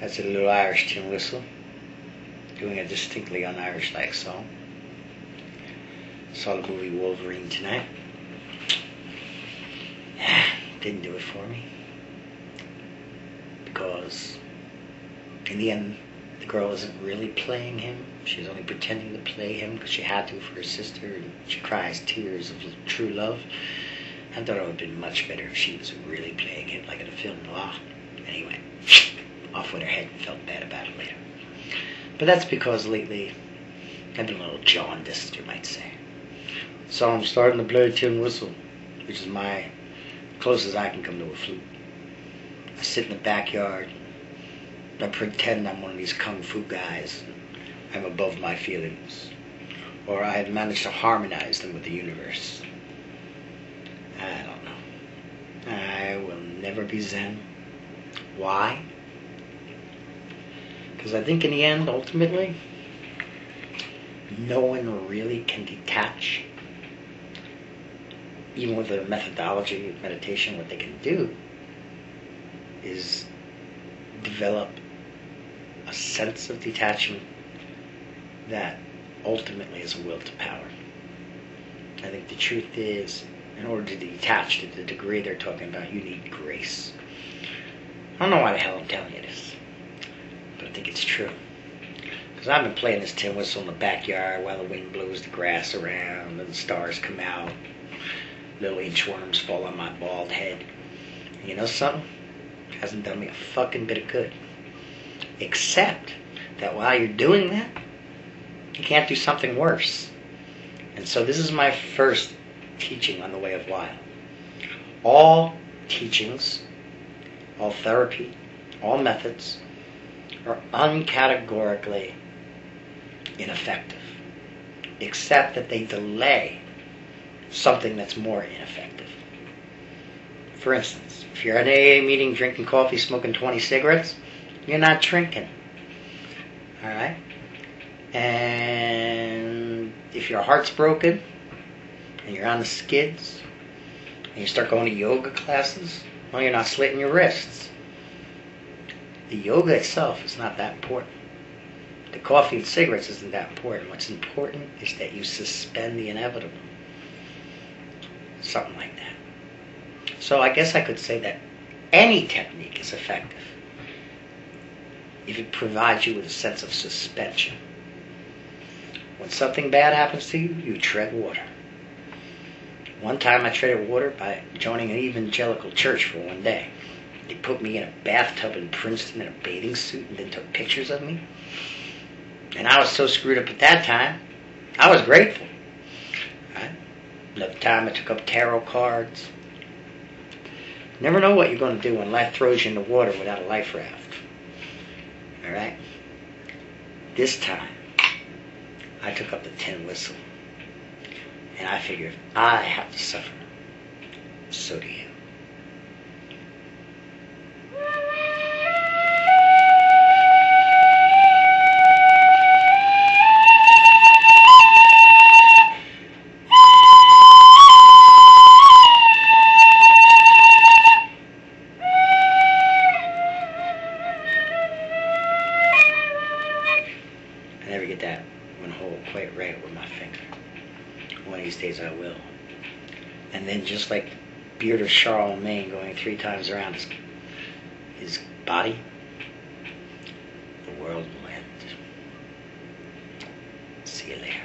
That's a little Irish tin whistle, doing a distinctly un-Irish-like song. Saw the movie Wolverine tonight. Didn't do it for me. Because in the end, the girl isn't really playing him. She's only pretending to play him because she had to for her sister, and she cries tears of true love. I thought it would have been much better if she was really playing him like in a film noir. Anyway, off with her head and felt bad about it later. But that's because lately I've been a little jaundiced, you might say. So I'm starting to play tin whistle, which is my closest I can come to a flute. I sit in the backyard. I pretend I'm one of these kung fu guys. I'm above my feelings. Or I have managed to harmonize them with the universe. I don't know. I will never be Zen. Why? Because I think in the end, ultimately, no one really can detach. Even with the methodology of meditation, what they can do is develop a sense of detachment that ultimately is a will to power. I think the truth is, in order to detach to the degree they're talking about, you need grace. I don't know why the hell I'm telling you this, but I think it's true. Because I've been playing this tin whistle in the backyard while the wind blows the grass around and the stars come out. Little inchworms fall on my bald head. And you know something? It hasn't done me a fucking bit of good. Except that while you're doing that, you can't do something worse. And so this is my first teaching on the way of wild. All teachings, all therapy, all methods are uncategorically ineffective, except that they delay something that's more ineffective. For instance, if you're at an AA meeting drinking coffee, smoking 20 cigarettes, you're not drinking. Alright? And if your heart's broken and you're on the skids and you start going to yoga classes, well, you're not slitting your wrists. The yoga itself is not that important. The coffee and cigarettes isn't that important. What's important is that you suspend the inevitable. Something like that. So I guess I could say that any technique is effective if it provides you with a sense of suspension. When something bad happens to you, you tread water. One time I treaded water by joining an evangelical church for one day. They put me in a bathtub in Princeton in a bathing suit and then took pictures of me. And I was so screwed up at that time, I was grateful. Right? Another time I took up tarot cards. Never know what you're going to do when life throws you in the water without a life raft. Alright? This time, I took up the tin whistle. And I figured, I have to suffer. So do you. I never get that one hole quite right with my finger. One of these days I will. And then just like Beard Charlemagne going 3 times around his body, the world will end. See you later.